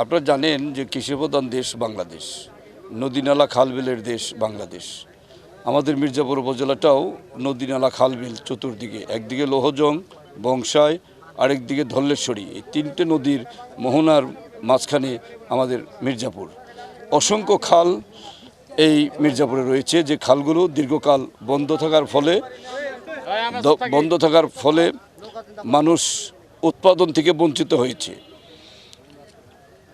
আপনারা জানেন যে কৃষিপ্রধান দেশ বাংলাদেশ, নদীনালা খালবিলের দেশ বাংলাদেশ। আমাদের মির্জাপুর উপজেলাটাও নদীনালা খালবিল চতুর্দিকে, একদিকে লোহজং, বংশাই, আরেকদিকে ধল্লেশ্বরী, এই তিনটে নদীর মোহনার মাঝখানে আমাদের মির্জাপুর। অসংখ্য খাল এই মির্জাপুরে রয়েছে, যে খালগুলো দীর্ঘকাল বন্ধ থাকার ফলে মানুষ উৎপাদন থেকে বঞ্চিত হয়েছে।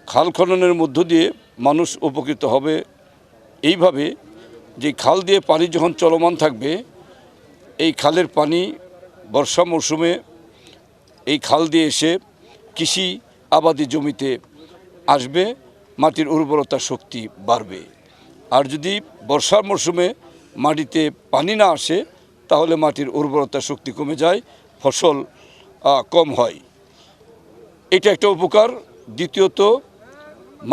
খাল খননের মধ্য দিয়ে মানুষ উপকৃত হবে এইভাবে যে খাল দিয়ে পানি যখন চলমান থাকবে, এই খালের পানি বর্ষা মৌসুমে এই খাল দিয়ে এসে কৃষি আবাদি জমিতে আসবে, মাটির উর্বরতা শক্তি বাড়বে। আর যদি বর্ষার মৌসুমে মাটিতে পানি না আসে, তাহলে মাটির উর্বরতা শক্তি কমে যায়, ফসল কম হয়। এটা একটা উপকার। দ্বিতীয়ত,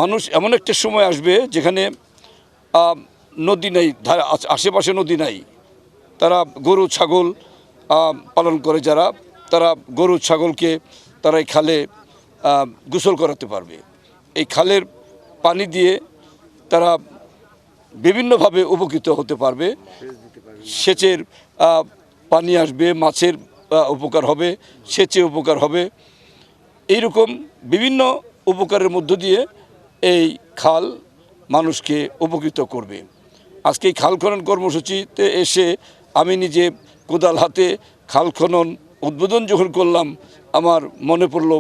মানুষ এমন একটা সময় আসবে যেখানে নদী নেই, আশেপাশে নদী নাই, তারা গরু ছাগল পালন করে যারা, তারা গরু ছাগলকে তারা এই খালে গোসল করাতে পারবে। এই খালের পানি দিয়ে তারা বিভিন্নভাবে উপকৃত হতে পারবে। সেচের পানি আসবে, মাছের উপকার হবে, সেচে উপকার হবে। এইরকম বিভিন্ন উপকারের মধ্য দিয়ে এই খাল মানুষকে উপকৃত করবে। আজকে এই খাল খনন কর্মসূচিতে এসে আমি নিজে কোদাল হাতে খাল খনন উদ্বোধন যখন করলাম, আমার মনে পড়ল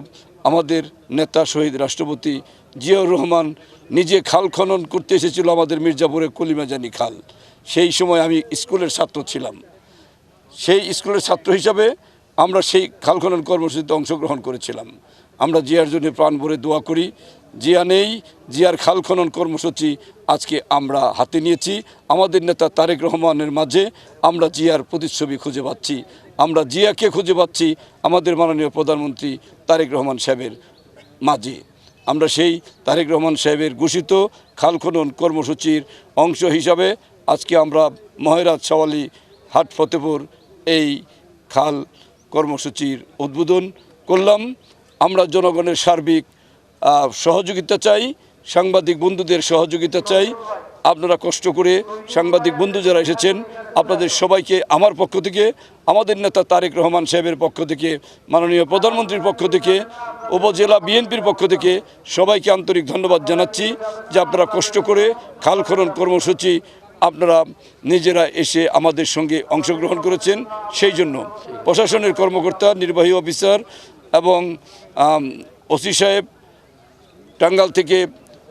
আমাদের নেতা শহীদ রাষ্ট্রপতি জিয়াউর রহমান নিজে খাল খনন করতে এসেছিল আমাদের মির্জাপুরে কলিমাজানি খাল। সেই সময় আমি স্কুলের ছাত্র ছিলাম। সেই স্কুলের ছাত্র হিসাবে আমরা সেই খাল খনন কর্মসূচিতে অংশগ্রহণ করেছিলাম। আমরা জিয়ার জন্য প্রাণ ভরে দোয়া করি। জিয়া নেই, জিয়ার খাল খনন কর্মসূচি আজকে আমরা হাতে নিয়েছি। আমাদের নেতা তারেক রহমানের মাঝে আমরা জিয়ার প্রতিচ্ছবি খুঁজে পাচ্ছি। আমরা জিয়াকে খুঁজে পাচ্ছি আমাদের মাননীয় প্রধানমন্ত্রী তারেক রহমান সাহেবের মাঝে। আমরা সেই তারেক রহমান সাহেবের ঘোষিত খাল খনন কর্মসূচির অংশ হিসাবে আজকে আমরা মহেরাত শাওয়ালি হাট ফতেপুর এই খাল কর্মসূচির উদ্বোধন করলাম। আমরা জনগণের সার্বিক সহযোগিতা চাই, সাংবাদিক বন্ধুদের সহযোগিতা চাই। আপনারা কষ্ট করে সাংবাদিক বন্ধু যারা এসেছেন, আপনাদের সবাইকে আমার পক্ষ থেকে, আমাদের নেতা তারেক রহমান সাহেবের পক্ষ থেকে, মাননীয় প্রধানমন্ত্রীর পক্ষ থেকে, উপজেলা বিএনপির পক্ষ থেকে সবাইকে আন্তরিক ধন্যবাদ জানাচ্ছি যে আপনারা কষ্ট করে খাল খনন কর্মসূচি আপনারা নিজেরা এসে আমাদের সঙ্গে অংশগ্রহণ করেছেন। সেই জন্য প্রশাসনের কর্মকর্তা, নির্বাহী অফিসার এবং ওসি সাহেব, টাঙ্গাইল থেকে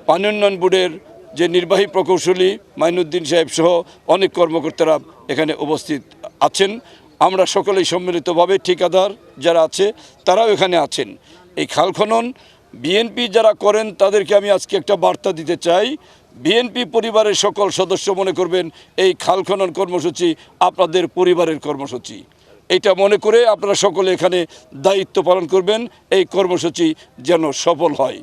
পানি উন্নয়ন বোর্ডের যে নির্বাহী প্রকৌশলী মাইনুদ্দিন সাহেব সহ অনেক কর্মকর্তারা এখানে উপস্থিত আছেন। আমরা সকলেই সম্মিলিতভাবে, ঠিকাদার যারা আছে তারাও এখানে আছেন। এই খাল খনন বিএনপি যারা করেন তাদেরকে আমি আজকে একটা বার্তা দিতে চাই। বিএনপি পরিবারের সকল সদস্য মনে করবেন এই খাল খনন কর্মসূচি আপনাদের পরিবারের কর্মসূচি। এটা মনে করে আপনারা সকলে এখানে দায়িত্ব পালন করবেন, এই কর্মসূচি যেন সফল হয়।